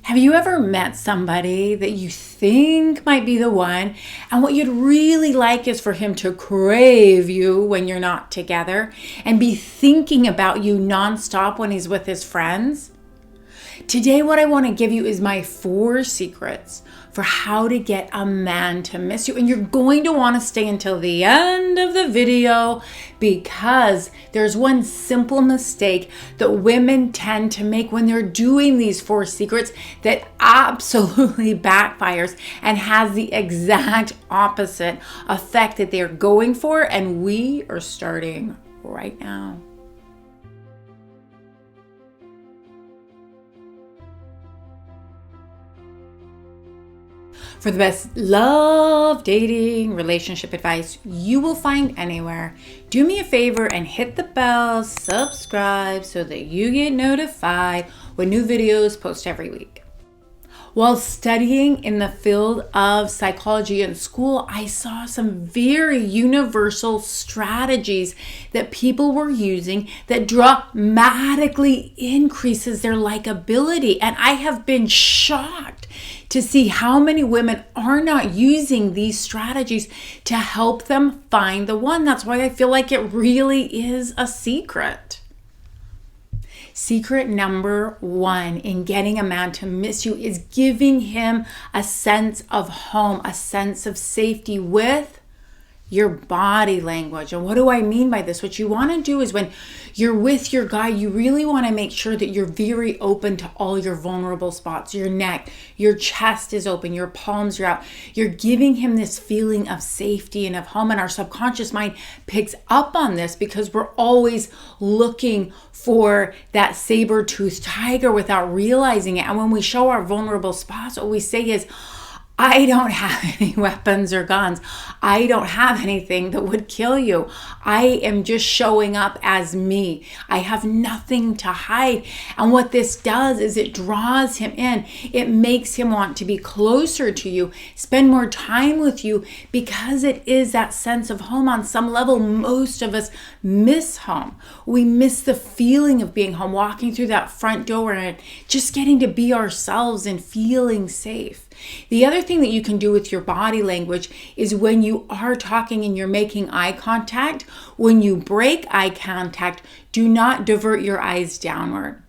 Have you ever met somebody that you think might be the one, and what you'd really like is for him to crave you when you're not together and be thinking about you nonstop when he's with his friends? Today, what I want to give you is my 4 secrets for how to get a man to miss you. And you're going to want to stay until the end of the video because there's one simple mistake that women tend to make when they're doing these 4 secrets that absolutely backfires and has the exact opposite effect that they're going for. And we are starting right now. For the best love, dating, relationship advice you will find anywhere, do me a favor and hit the bell, subscribe so that you get notified when new videos post every week. While studying in the field of psychology in school, I saw some very universal strategies that people were using that dramatically increases their likability. And I have been shocked to see how many women are not using these strategies to help them find the one. That's why I feel like it really is a secret. Secret number 1 in getting a man to miss you is giving him a sense of home, a sense of safety with your body language. And what do I mean by this? What you want to do is when you're with your guy, you really want to make sure that you're very open to all your vulnerable spots. Your neck, your chest is open, your palms are out. You're giving him this feeling of safety and of home. And our subconscious mind picks up on this because we're always looking for that saber-toothed tiger without realizing it. And when we show our vulnerable spots, what we say is, I don't have any weapons or guns. I don't have anything that would kill you. I am just showing up as me. I have nothing to hide. And what this does is it draws him in. It makes him want to be closer to you, spend more time with you, because it is that sense of home. On some level, most of us miss home. We miss the feeling of being home, walking through that front door and just getting to be ourselves and feeling safe. The other thing that you can do with your body language is when you are talking and you're making eye contact, when you break eye contact, do not divert your eyes downward.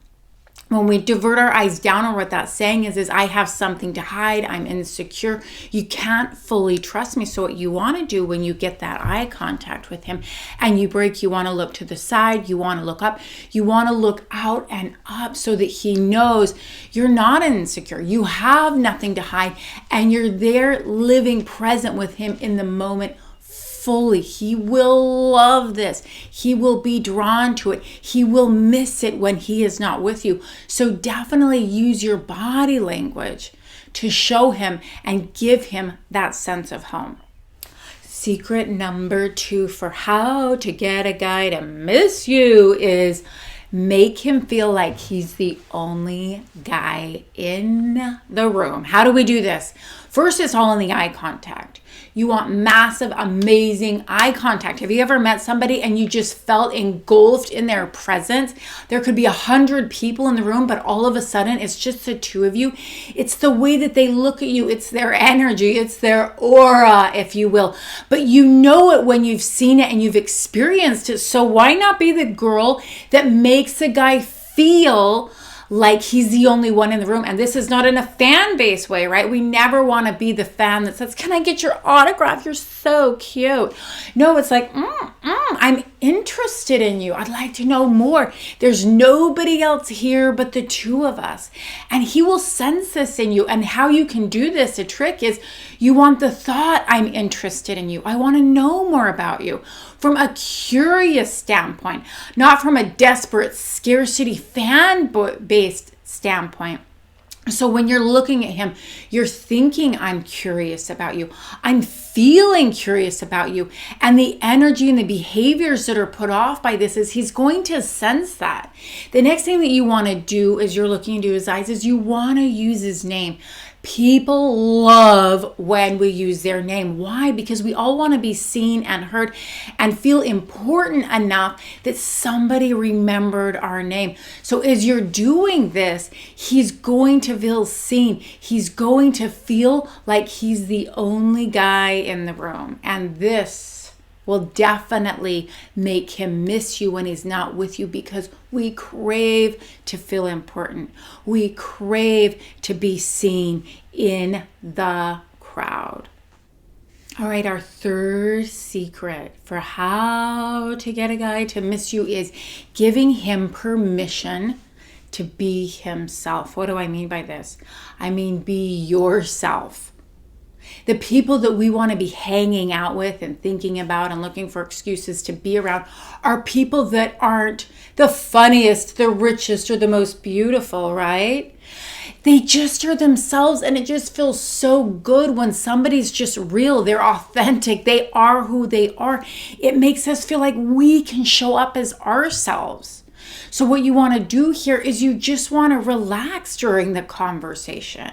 When we divert our eyes downward, what that's saying is I have something to hide. I'm insecure. You can't fully trust me. So what you want to do when you get that eye contact with him and you break, you want to look to the side. You want to look up. You want to look out and up so that he knows you're not insecure. You have nothing to hide and you're there living present with him in the moment fully. He will love this. He will be drawn to it. He will miss it when he is not with you. So definitely use your body language to show him and give him that sense of home. Secret number 2 for how to get a guy to miss you is make him feel like he's the only guy in the room. How do we do this? First, it's all in the eye contact. You want massive, amazing eye contact. Have you ever met somebody and you just felt engulfed in their presence? There could be 100 people in the room, but all of a sudden it's just the 2 of you. It's the way that they look at you. It's their energy. It's their aura, if you will. But you know it when you've seen it and you've experienced it. So why not be the girl that makes a guy feel like he's the only one in the room? And this is not in a fan base way, right? We never want to be the fan that says, can I get your autograph? You're so cute. No, it's like, I'm interested in you. I'd like to know more. There's nobody else here but the 2 of us. And he will sense this in you. And how you can do this, a trick is you want the thought, I'm interested in you. I want to know more about you. From a curious standpoint, not from a desperate scarcity fan-based standpoint. So when you're looking at him, you're thinking, I'm curious about you. I'm feeling curious about you. And the energy and the behaviors that are put off by this is he's going to sense that. The next thing that you want to do as you're looking into his eyes is you want to use his name. People love when we use their name. Why? Because we all want to be seen and heard and feel important enough that somebody remembered our name. So as you're doing this, he's going to feel seen. He's going to feel like he's the only guy in the room. And this will definitely make him miss you when he's not with you, because we crave to feel important. We crave to be seen in the crowd. All right, our third secret for how to get a guy to miss you is giving him permission to be himself. What do I mean by this? I mean, be yourself. The people that we want to be hanging out with and thinking about and looking for excuses to be around are people that aren't the funniest, the richest, or the most beautiful, right? They just are themselves, and it just feels so good when somebody's just real. They're authentic. They are who they are. It makes us feel like we can show up as ourselves. So what you want to do here is you just want to relax during the conversation.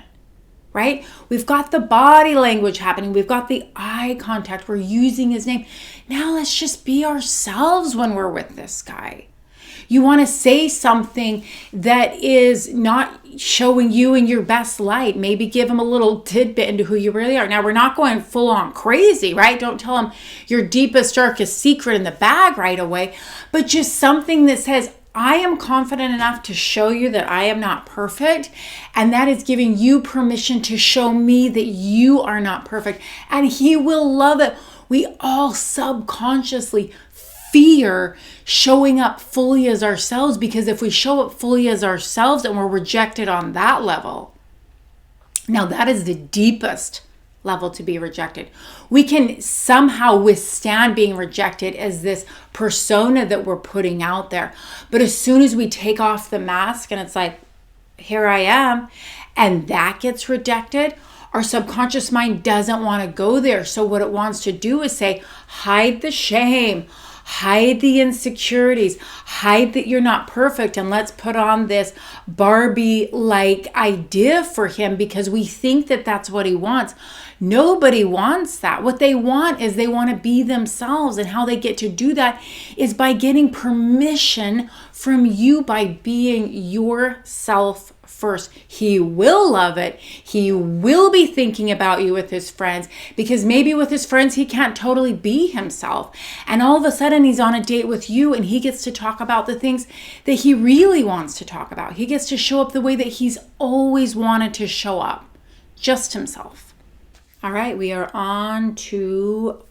Right? We've got the body language happening. We've got the eye contact. We're using his name. Now let's just be ourselves when we're with this guy. You want to say something that is not showing you in your best light. Maybe give him a little tidbit into who you really are. Now, we're not going full on crazy, right? Don't tell him your deepest, darkest secret in the bag right away, but just something that says, I am confident enough to show you that I am not perfect, and that is giving you permission to show me that you are not perfect, and he will love it. We all subconsciously fear showing up fully as ourselves, because if we show up fully as ourselves and we're rejected on that level, now that is the deepest level to be rejected. We can somehow withstand being rejected as this persona that we're putting out there. But as soon as we take off the mask and it's like, here I am, and that gets rejected, our subconscious mind doesn't want to go there. So what it wants to do is say, hide the shame, hide the insecurities, hide that you're not perfect, and let's put on this Barbie-like idea for him because we think that that's what he wants. Nobody wants that. What they want is they want to be themselves, and how they get to do that is by getting permission from you, by being yourself first. He will love it. He will be thinking about you with his friends, because maybe with his friends he can't totally be himself, and all of a sudden he's on a date with you and he gets to talk about the things that he really wants to talk about. He gets to show up the way that he's always wanted to show up, just himself. All right, we are on to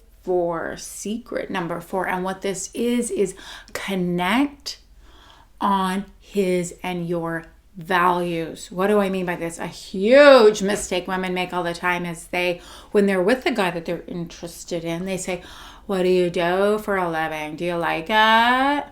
secret number 4, and what this is connect on his and your values. What do I mean by this? A huge mistake women make all the time is when they're with the guy that they're interested in, they say, what do you do for a living? Do you like it?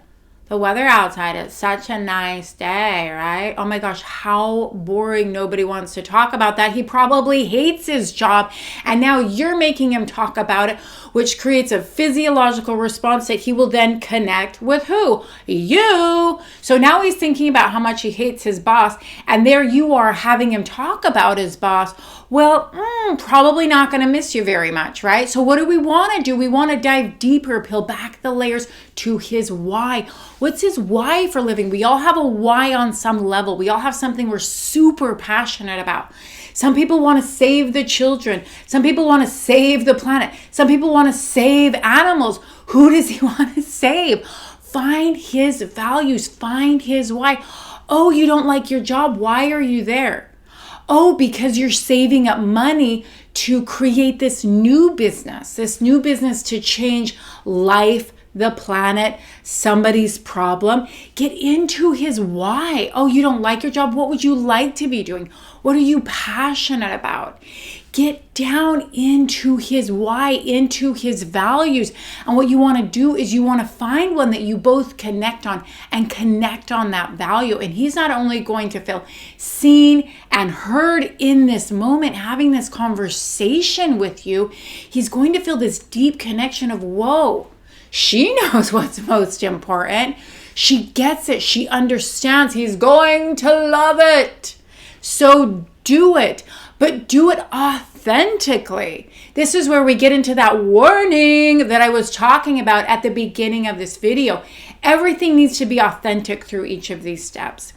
The weather outside is such a nice day, right? Oh my gosh, how boring. Nobody wants to talk about that. He probably hates his job, and now you're making him talk about it, which creates a physiological response that he will then connect with who? You. So now he's thinking about how much he hates his boss, and there you are having him talk about his boss. Well, probably not going to miss you very much, right? So what do we want to do? We want to dive deeper, peel back the layers to his why. What's his why for living? We all have a why on some level. We all have something we're super passionate about. Some people want to save the children. Some people want to save the planet. Some people want to save animals. Who does he want to save? Find his values. Find his why. Oh, you don't like your job. Why are you there? Oh, because you're saving up money to create this new business to change life, the planet, somebody's problem. Get into his why. Oh, you don't like your job? What would you like to be doing? What are you passionate about? Get down into his why, into his values. And what you want to do is you want to find one that you both connect on and connect on that value. And he's not only going to feel seen and heard in this moment, having this conversation with you, he's going to feel this deep connection of, whoa, she knows what's most important. She gets it. She understands. He's going to love it. So do it. but do it authentically. This is where we get into that warning that I was talking about at the beginning of this video. Everything needs to be authentic through each of these steps.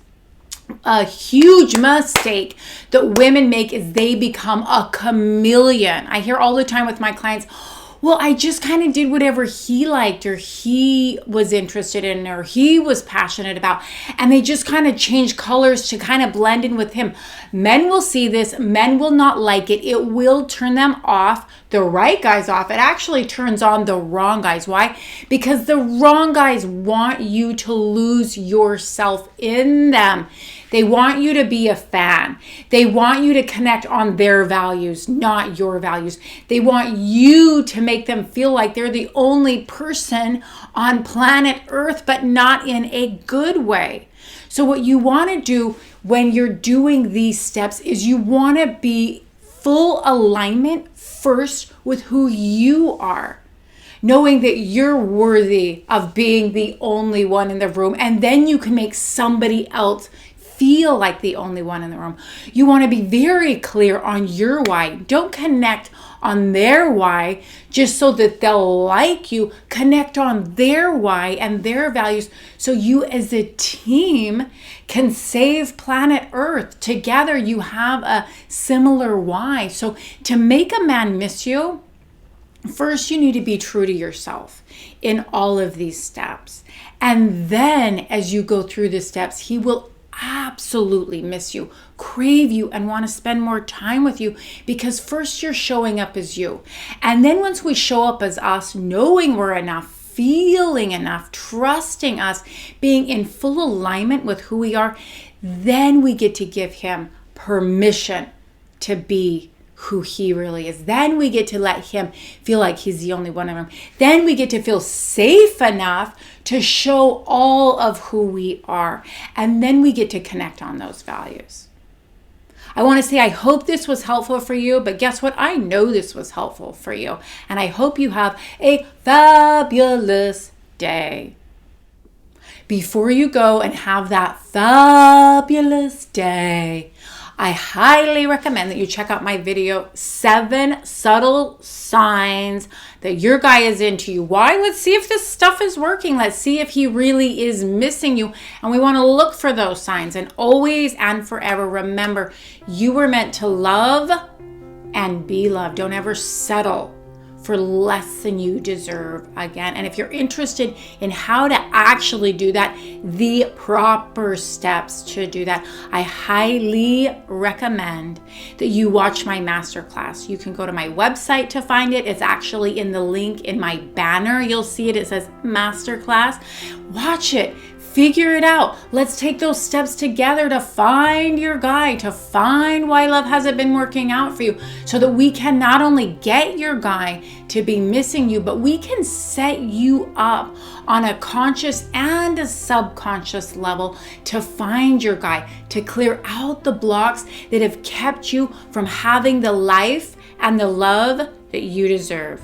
A huge mistake that women make is they become a chameleon. I hear all the time with my clients, well, I just kind of did whatever he liked or he was interested in or he was passionate about. And they just kind of change colors to kind of blend in with him. Men will see this. Men will not like it. It will turn them off, the right guys off. It actually turns on the wrong guys. Why? Because the wrong guys want you to lose yourself in them. They want you to be a fan. They want you to connect on their values, not your values. They want you to make them feel like they're the only person on planet Earth, but not in a good way. So what you want to do when you're doing these steps is you want to be full alignment first with who you are, knowing that you're worthy of being the only one in the room, and then you can make somebody else feel like the only one in the room. You want to be very clear on your why. Don't connect on their why just so that they'll like you. Connect on their why and their values so you as a team can save planet Earth. Together you have a similar why. So to make a man miss you, first you need to be true to yourself in all of these steps. And then as you go through the steps, he will absolutely miss you, crave you, and want to spend more time with you, because first you're showing up as you. And then once we show up as us, knowing we're enough, feeling enough, trusting us, being in full alignment with who we are, then we get to give him permission to be who he really is. Then we get to let him feel like he's the only one in the room. Then we get to feel safe enough to show all of who we are. And then we get to connect on those values. I want to say I hope this was helpful for you, but guess what? I know this was helpful for you. And I hope you have a fabulous day. Before you go and have that fabulous day, I highly recommend that you check out my video, 7 Subtle Signs that your guy is into you. Why? Let's see if this stuff is working. Let's see if he really is missing you. And we want to look for those signs. And always and forever, remember, you were meant to love and be loved. Don't ever settle for less than you deserve again. And if you're interested in how to actually do that, the proper steps to do that, I highly recommend that you watch my masterclass. You can go to my website to find it. It's actually in the link in my banner. You'll see it. It says masterclass. Watch it. Figure it out. Let's take those steps together to find your guy, to find why love hasn't been working out for you, so that we can not only get your guy to be missing you, but we can set you up on a conscious and a subconscious level to find your guy, to clear out the blocks that have kept you from having the life and the love that you deserve.